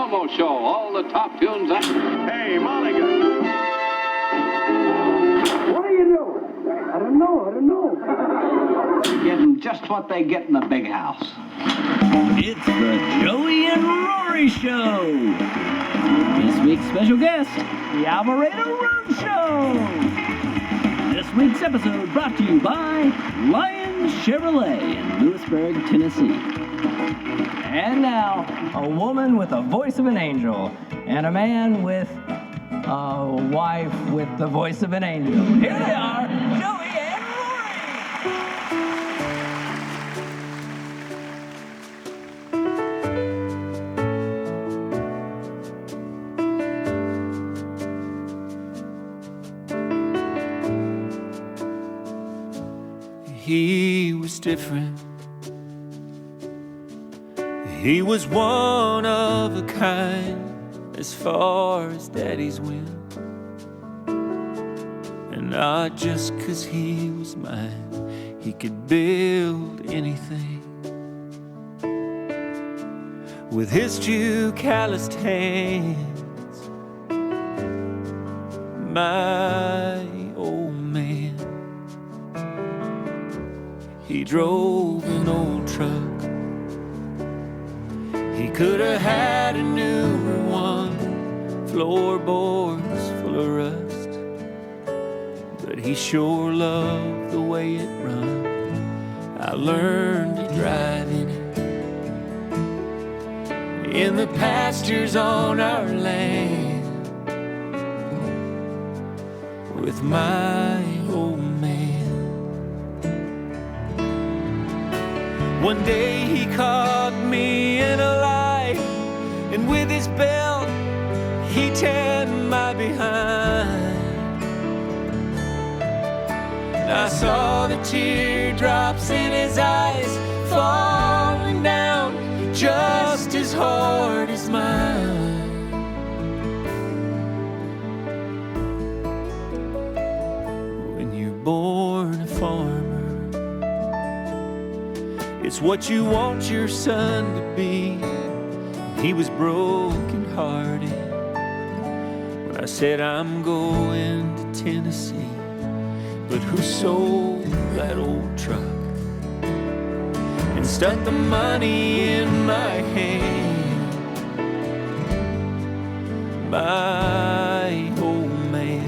promo show. All the top tunes. Hey, Mulligan. What are you doing? I don't know. Getting just what they get in the big house. It's the Joey and Rory Show. This week's special guest, the ALVARADO ROAD Show. This week's episode brought to you by Lion Chevrolet in Lewisburg, Tennessee. And now, a woman with the voice of an angel, and a man with a wife with the voice of an angel. Here they are, Joey and Rory. He was different. He was one of a kind as far as daddies went. And not just 'cause he was mine, he could build anything. With his two calloused hands, my old man. He drove an old truck. He could have had a newer one, floorboards full of rust, but he sure loved the way it run. I learned to drive in it, in the pastures on our land, with my old man. One day he caught me in a light, and with his belt he tanned my behind. I saw the teardrops in his eyes falling down just as hard as mine. When you're born a farmer, it's what you want your son to be. He was broken hearted when I said I'm going to Tennessee. But who sold that old truck and stuck the money in my hand? My old man.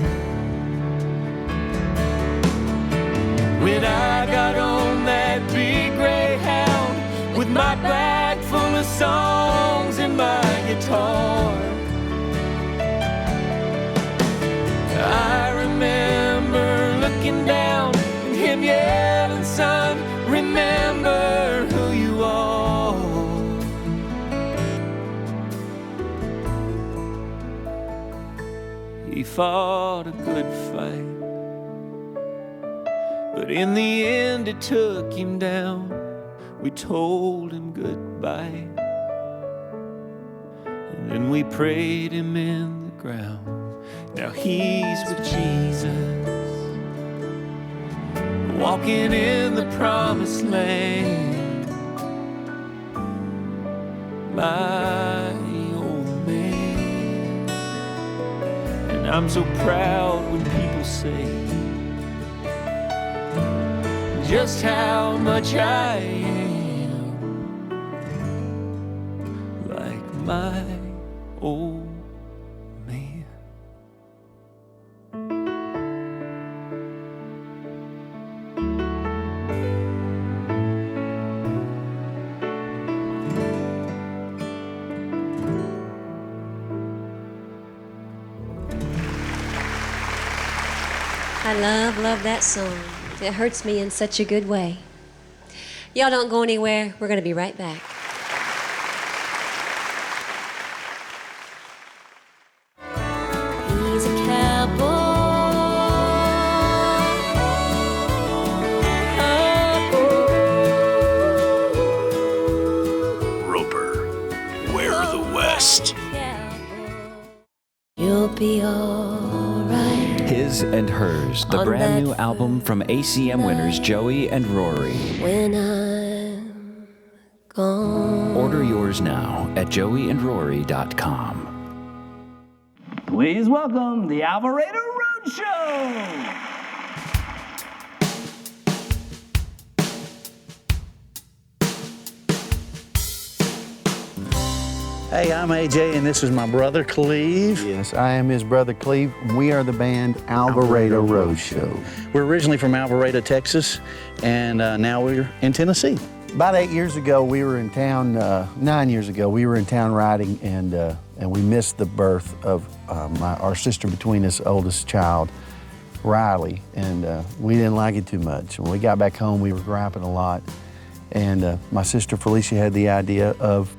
When I got on that big Greyhound with my bag full of songs and my guitar, I remember looking down and him yelling, son, remember who you are. He fought a good fight, but in the end it took him down. We told him goodbye, and then we prayed him in the ground. Now he's with Jesus, walking in the promised land. My old man. And I'm so proud when people say just how much I am like my old man. I love that song. It hurts me in such a good way. Y'all don't go anywhere. We're going to be right back. He's a cowboy. Roper, Where the West. You'll be all right. His and Hers, the brand new album from ACM winners Joey and Rory. When I'm gone. Order yours now at joeyandrory.com. Please welcome the Alvarado Road Show. Hey, I'm AJ, and this is my brother, Cleve. Yes, I am his brother, Cleve. We are the band Alvarado Road Show. We're originally from Alvarado, Texas, and now we're in Tennessee. About 8 years ago, we were in town, 9 years ago, we were in town riding, and we missed the birth of our sister between us, oldest child, Riley, and we didn't like it too much. When we got back home, we were griping a lot, and my sister Felicia had the idea of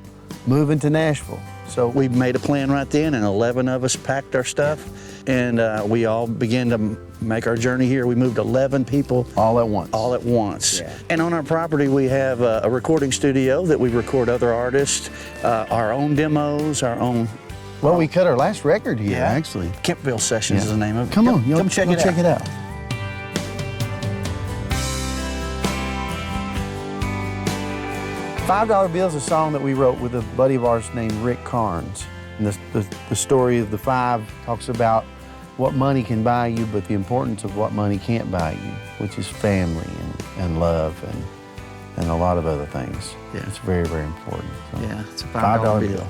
moving to Nashville. So we made a plan right then, and 11 of us packed our stuff, and we all began to make our journey here. We moved 11 people. All at once. All at once. Yeah. And on our property, we have a recording studio that we record other artists, our own demos, our own... Well, we cut our last record here, actually. Kempville Sessions is the name of it. Come on, come check it out. Check it out. $5 Bill is a song that we wrote with a buddy of ours named Rick Carnes. And the story of the five talks about what money can buy you, but the importance of what money can't buy you, which is family and love and a lot of other things. Yeah. It's very, very important. So, Yeah, it's a $5 bill.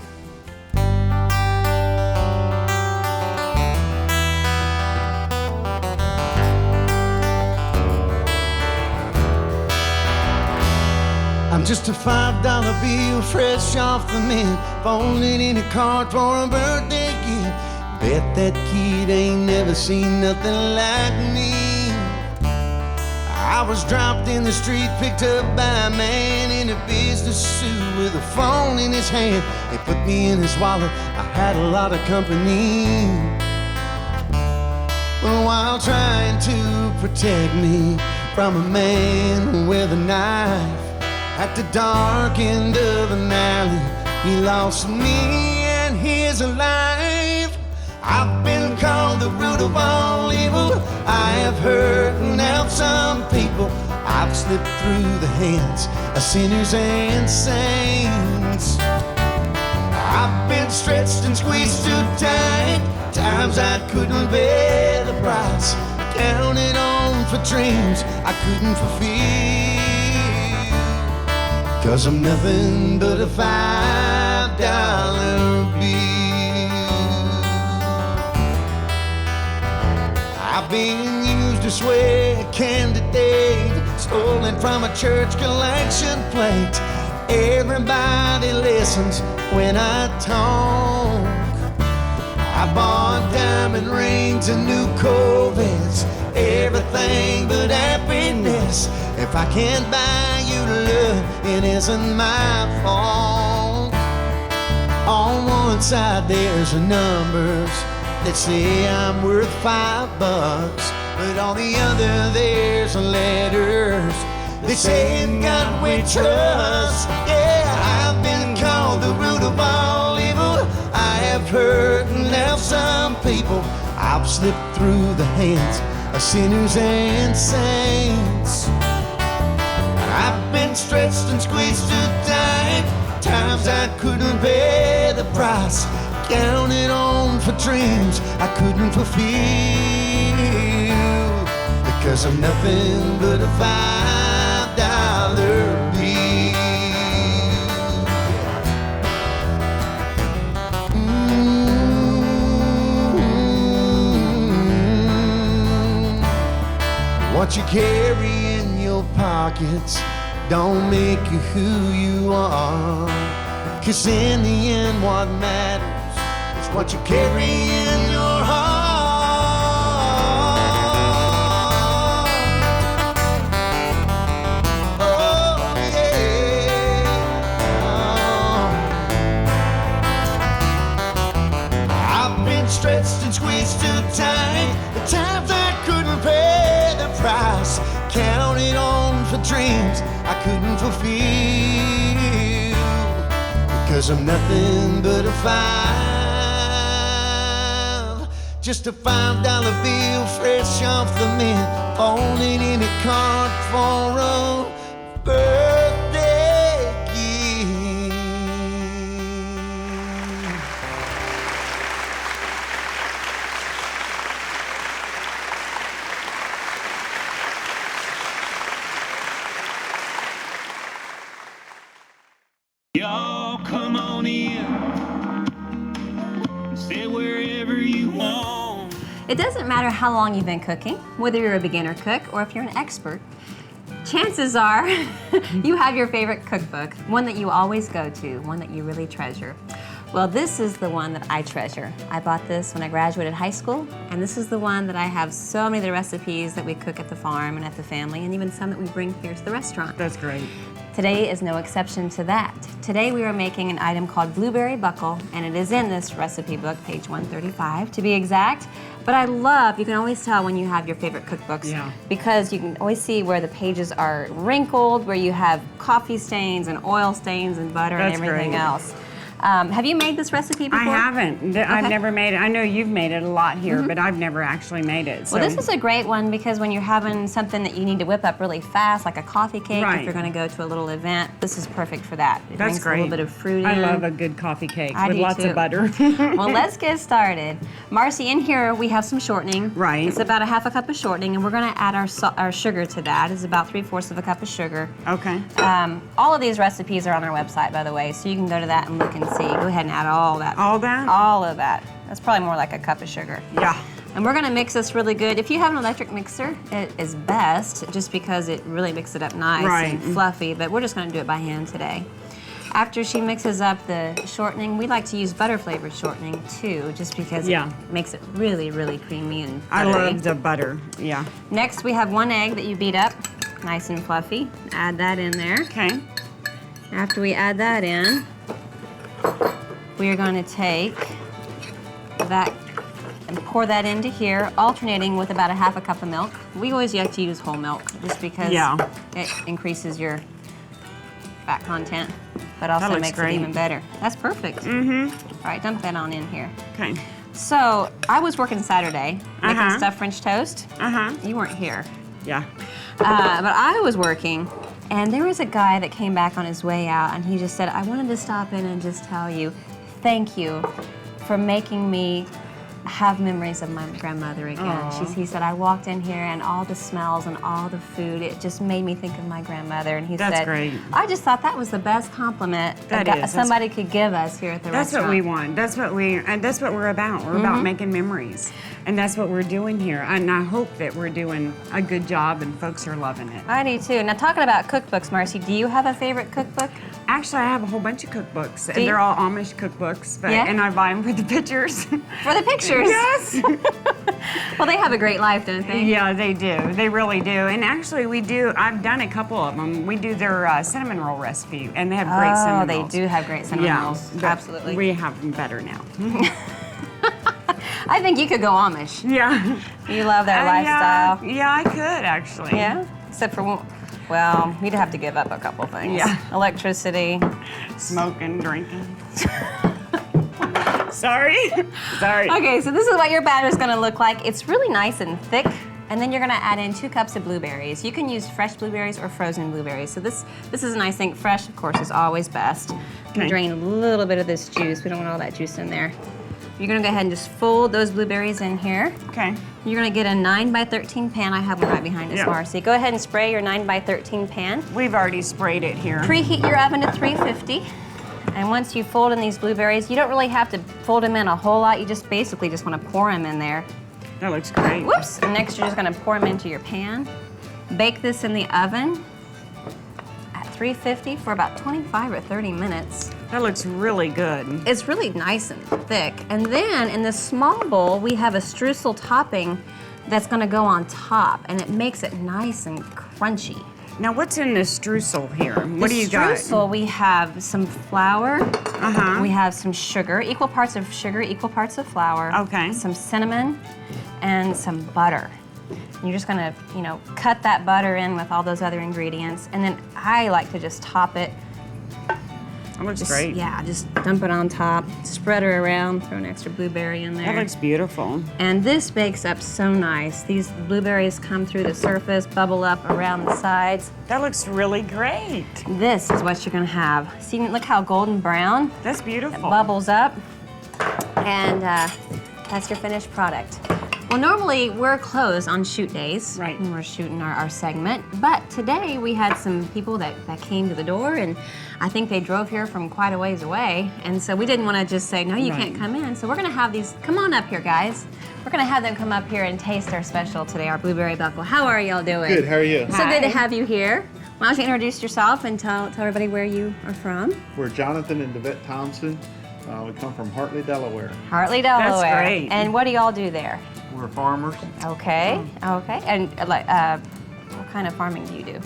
I'm just a $5 bill fresh off the mint, folded in a card for a birthday gift. Bet that kid ain't never seen nothing like me. I was dropped in the street, picked up by a man in a business suit with a phone in his hand. He put me in his wallet, I had a lot of company. Well, while trying to protect me from a man with a knife, at the dark end of an alley, he lost me and his life. I've been called the root of all evil. I have hurt and helped some people. I've slipped through the hands of sinners and saints. I've been stretched and squeezed too tight. Times I couldn't bear the price. Counted on for dreams I couldn't fulfill. 'Cause I'm nothing but a $5 bill. I've been used as a candidate, stolen from a church collection plate. Everybody listens when I talk. I bought diamond rings and new Corvettes, everything but happiness. If I can't buy you love, it isn't my fault. On one side there's numbers that say I'm worth $5, but on the other there's letters that say in God we trust. Yeah, I've been called the root of all evil. I have hurt and left some people. I've slipped through the hands of sinners and saints. I've been stretched and squeezed too tight. Times I couldn't bear the price. Counted on for dreams I couldn't fulfill. Because I'm nothing but a $5 bill. What you carry in your pockets don't make you who you are. 'Cause in the end what matters is what you carry in your heart. Oh yeah. I've been stretched and squeezed too tight. The times I couldn't pay the price. Counted on for dreams I couldn't fulfill. Because I'm nothing but a just a $5 bill fresh off the mint, folded in a card for a birthday gift. It doesn't matter how long you've been cooking, whether you're a beginner cook or if you're an expert. Chances are you have your favorite cookbook, one that you always go to, one that you really treasure. Well, this is the one that I treasure. I bought this when I graduated high school, and this is the one that I have so many of the recipes that we cook at the farm and at the family, and even some that we bring here to the restaurant. That's great. Today is no exception to that. Today we are making an item called blueberry buckle, and it is in this recipe book, page 135 to be exact. But I love, you can always tell when you have your favorite cookbooks, because you can always see where the pages are wrinkled, where you have coffee stains and oil stains and butter and everything else. Have you made this recipe before? I haven't. I've never made it. I know you've made it a lot here, but I've never actually made it. So. Well, this is a great one because when you're having something that you need to whip up really fast, like a coffee cake, if you're going to go to a little event, this is perfect for that. It That's brings great. a little bit of fruit in. I love a good coffee cake with do lots too. of butter. Well, let's get started. Marcy, in here we have some shortening. Right. It's about a half a cup of shortening, and we're going to add our sugar to that. It's about 3/4 of a cup of sugar. Okay. All of these recipes are on our website, by the way, so you can go to that and look and see. Go ahead and add all that. All that? All of that. That's probably more like a cup of sugar. Yeah. And we're gonna mix this really good. If you have an electric mixer, it is best just because it really mixes it up nice and fluffy, but we're just gonna do it by hand today. After she mixes up the shortening, we like to use butter flavored shortening too, just because it makes it really, really creamy and buttery. I love the butter, yeah. Next, we have 1 egg that you beat up, nice and fluffy. Add that in there. Okay. After we add that in, we are going to take that and pour that into here, alternating with about a half a cup of milk. We always like to use whole milk just because it increases your fat content, but also makes it even better. That's perfect. All right, dump that on in here. Okay. So I was working Saturday making stuffed French toast. You weren't here. Yeah. But I was working. And there was a guy that came back on his way out, and he just said, I wanted to stop in and just tell you, thank you for making me have memories of my grandmother again. He said, I walked in here and all the smells and all the food, it just made me think of my grandmother. And he said, great. I just thought that was the best compliment somebody could give us here at the restaurant. That's what we want. That's what we're about. We're about making memories. And that's what we're doing here. And I hope that we're doing a good job and folks are loving it. I do too. Now talking about cookbooks, Marcy, do you have a favorite cookbook? Actually, I have a whole bunch of cookbooks. And they're all Amish cookbooks, but, and I buy them for the pictures. For the pictures? Yes. Well, they have a great life, don't they? Yeah, they do. They really do. And actually, I've done a couple of them. We do their cinnamon roll recipe, and they have great cinnamon rolls. They do have great cinnamon rolls. Absolutely. We have them better now. I think you could go Amish. Yeah. You love their lifestyle. Yeah, I could, actually. Yeah? Except for, well, you'd have to give up a couple things. Yeah. Electricity. Smoking, drinking. Sorry. Okay, so this is what your batter is going to look like. It's really nice and thick, and then you're going to add in 2 cups of blueberries. You can use fresh blueberries or frozen blueberries. So this is nice. I think fresh, of course, is always best. Okay. Drain a little bit of this juice. We don't want all that juice in there. You're going to go ahead and just fold those blueberries in here. Okay. You're going to get a 9x13 pan. I have one right behind us, Marcy. Go ahead and spray your 9x13 pan. We've already sprayed it here. Preheat your oven to 350. And once you fold in these blueberries, you don't really have to fold them in a whole lot. You just basically just want to pour them in there. That looks great. Whoops. And next you're just going to pour them into your pan. Bake this in the oven at 350 for about 25 or 30 minutes. That looks really good. It's really nice and thick. And then in this small bowl, we have a streusel topping that's going to go on top, and it makes it nice and crunchy. Now, what's in this streusel here? What do you got? The streusel, we have some flour. We have some sugar, equal parts of sugar, equal parts of flour. Okay. Some cinnamon and some butter. And you're just gonna, cut that butter in with all those other ingredients. And then I like to just top it. That looks great. Yeah, just dump it on top, spread her around, throw an extra blueberry in there. That looks beautiful. And this bakes up so nice. These blueberries come through the surface, bubble up around the sides. That looks really great. This is what you're gonna have. See, look how golden brown. That's beautiful. It bubbles up, and that's your finished product. Well, normally we're closed on shoot days. Right. When we're shooting our segment. But today we had some people that came to the door, and I think they drove here from quite a ways away. And so we didn't want to just say, no, you can't come in. So we're going to have these, come on up here, guys. We're going to have them come up here and taste our special today, our blueberry buckle. How are y'all doing? Good, how are you? So good to have you here. Why don't you introduce yourself and tell everybody where you are from? We're Jonathan and Devette Thompson. We come from Hartley, Delaware. Hartley, Delaware. That's great. And what do y'all do there? We're farmers. Okay, okay. And what kind of farming do you do?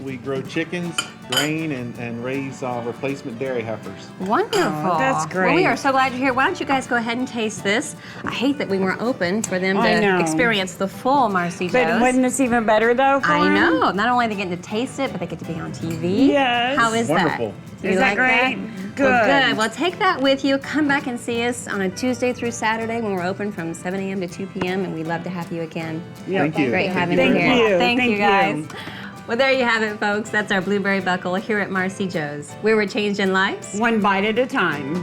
We grow chickens, grain, and raise replacement dairy heifers. Wonderful. Oh, that's great. Well, we are so glad you're here. Why don't you guys go ahead and taste this? I hate that we weren't open for them to experience the full Marcy Jo's. But wouldn't this even better though for I them? know. Not only are they getting to taste it, but they get to be on TV. Yes. How is Wonderful. that? Do you Is that like great? That? Good. Well, good. Well, take that with you. Come back and see us on a Tuesday through Saturday when we're open from 7 a.m. to 2 p.m. and we'd love to have you again. Thank you. Great having Thank you here. you. Thank Thank you, guys. Well, there you have it, folks. That's our Blueberry Buckle here at Marcy Jo's, where we're changing lives. One bite at a time.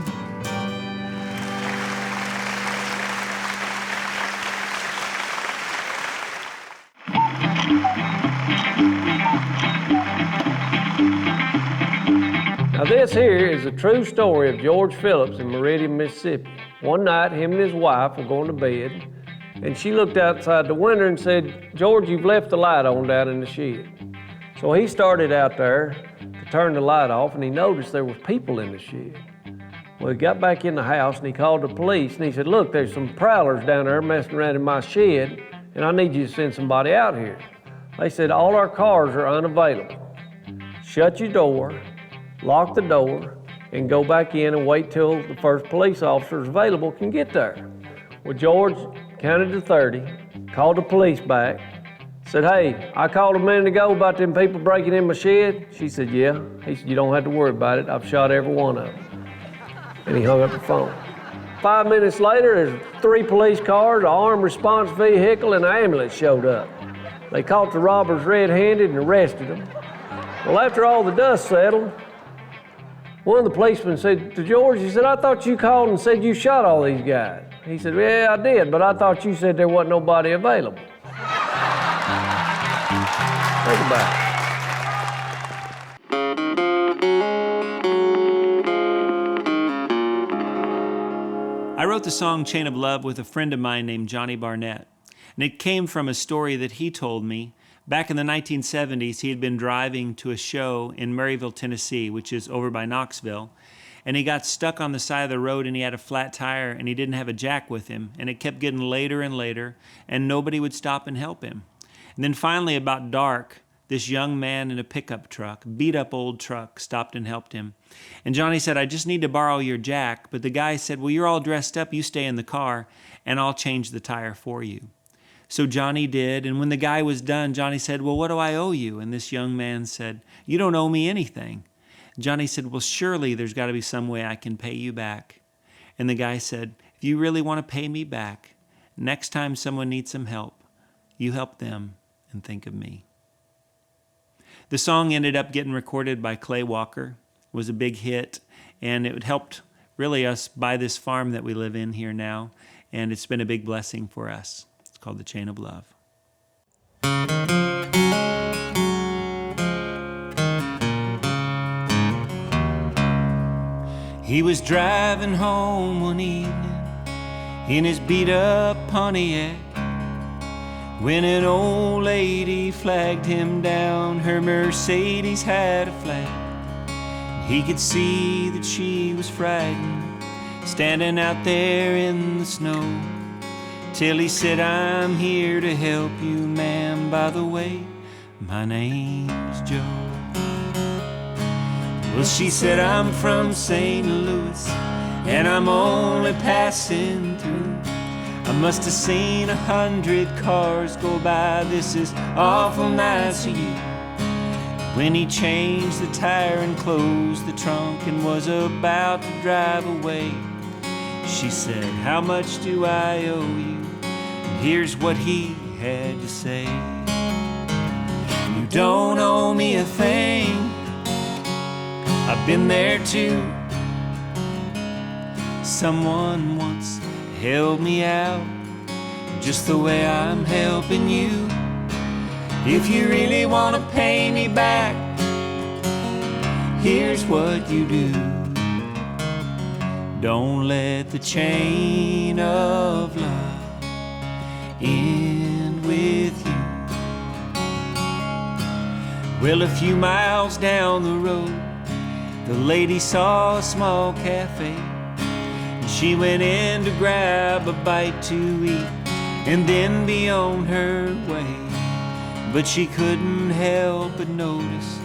Now this here is a true story of George Phillips in Meridian, Mississippi. One night, him and his wife were going to bed, and she looked outside the window and said, "George, you've left the light on down in the shed." So he started out there to turn the light off, and he noticed there was people in the shed. Well, he got back in the house, and he called the police, and he said, "Look, there's some prowlers down there messing around in my shed, and I need you to send somebody out here." They said, "All our cars are unavailable. Shut your door, lock the door, and go back in and wait till the first police officers available can get there." Well, George counted to 30, called the police back, said, "Hey, I called a minute ago about them people breaking in my shed." She said, "Yeah." He said, "You don't have to worry about it. I've shot every one of them." And he hung up the phone. 5 minutes later, there's 3 police cars, an armed response vehicle, and an ambulance showed up. They caught the robbers red-handed and arrested them. Well, after all the dust settled, one of the policemen said to George, he said, "I thought you called and said you shot all these guys." He said, "Yeah, I did, but I thought you said there wasn't nobody available." Think about it. I wrote the song Chain of Love with a friend of mine named Jonnie Barnett. And it came from a story that he told me. Back in the 1970s, he had been driving to a show in Maryville, Tennessee, which is over by Knoxville. And he got stuck on the side of the road and he had a flat tire and he didn't have a jack with him. And it kept getting later and later and nobody would stop and help him. And then finally, about dark, this young man in a pickup truck, beat up old truck, stopped and helped him. And Jonnie said, "I just need to borrow your jack." But the guy said, "Well, you're all dressed up, you stay in the car and I'll change the tire for you." So Jonnie did, and when the guy was done, Jonnie said, "Well, what do I owe you?" And this young man said, "You don't owe me anything." Jonnie said, "Well, surely there's got to be some way I can pay you back." And the guy said, "If you really want to pay me back, next time someone needs some help, you help them and think of me." The song ended up getting recorded by Clay Walker. It was a big hit, and it helped really us buy this farm that we live in here now, and it's been a big blessing for us. It's called The Chain of Love. He was driving home one evening in his beat-up Pontiac when an old lady flagged him down. Her Mercedes had a flag. He could see that she was frightened, standing out there in the snow, till he said, "I'm here to help you, ma'am. By the way, my name's Joe." Well, she said, "I'm from St. Louis, and I'm only passing through. I must have seen 100 cars go by. This is awful nice of you." When he changed the tire and closed the trunk and was about to drive away, she said, "How much do I owe you?" And here's what he had to say: "You don't owe me a thing. I've been there too. Someone once held me out just the way I'm helping you. If you really want to pay me back, here's what you do. Don't let the chain of love end with you. Well, a few miles down the road, the lady saw a small cafe. She went in to grab a bite to eat and then be on her way. But she couldn't help but notice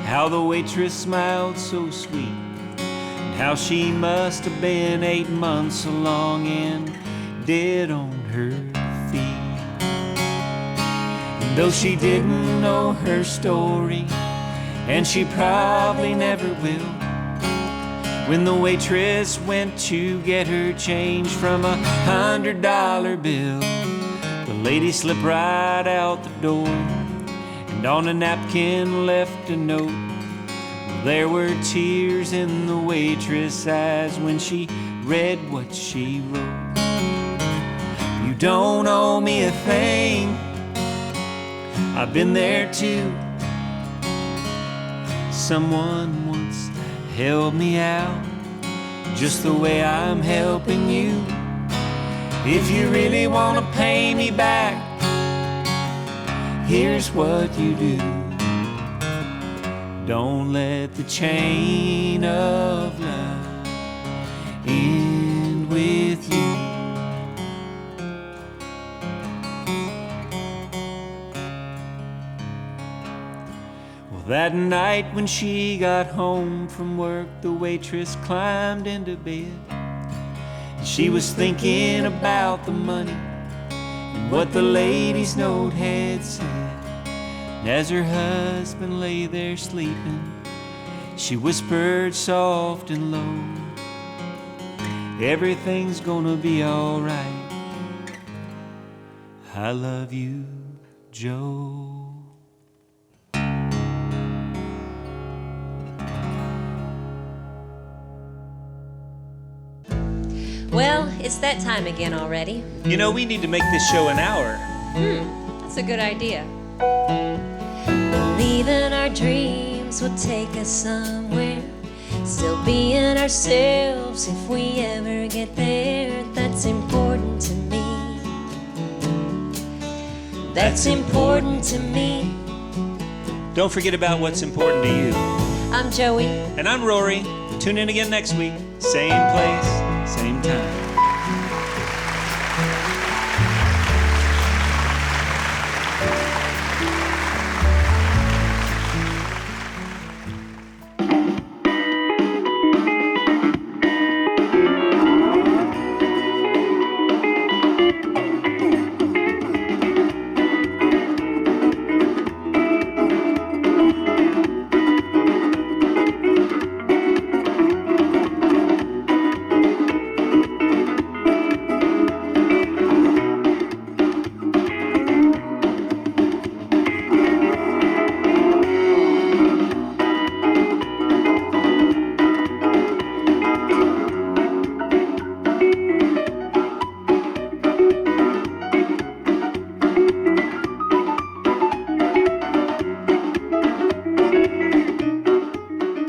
how the waitress smiled so sweet, and how she must have been 8 months along and dead on her feet. And though she didn't know her story, and she probably never will, when the waitress went to get her change from $100 bill, the lady slipped right out the door and on a napkin left a note. There were tears in the waitress' eyes when she read what she wrote. You don't owe me a thing, I've been there too. Someone once held me out just the way I'm helping you. If you really want to pay me back, here's what you do. Don't let the chain of love end with you. That night when she got home from work, the waitress climbed into bed. She was thinking about the money and what the lady's note had said. And as her husband lay there sleeping, she whispered soft and low, everything's gonna be all right. I love you, Joe. Well, it's that time again already. You know, we need to make this show an hour. That's a good idea. Believing our dreams will take us somewhere. Still being ourselves if we ever get there. That's important to me. That's important to me. Don't forget about what's important to you. I'm Joey. And I'm Rory. Tune in again next week. Same place, same time.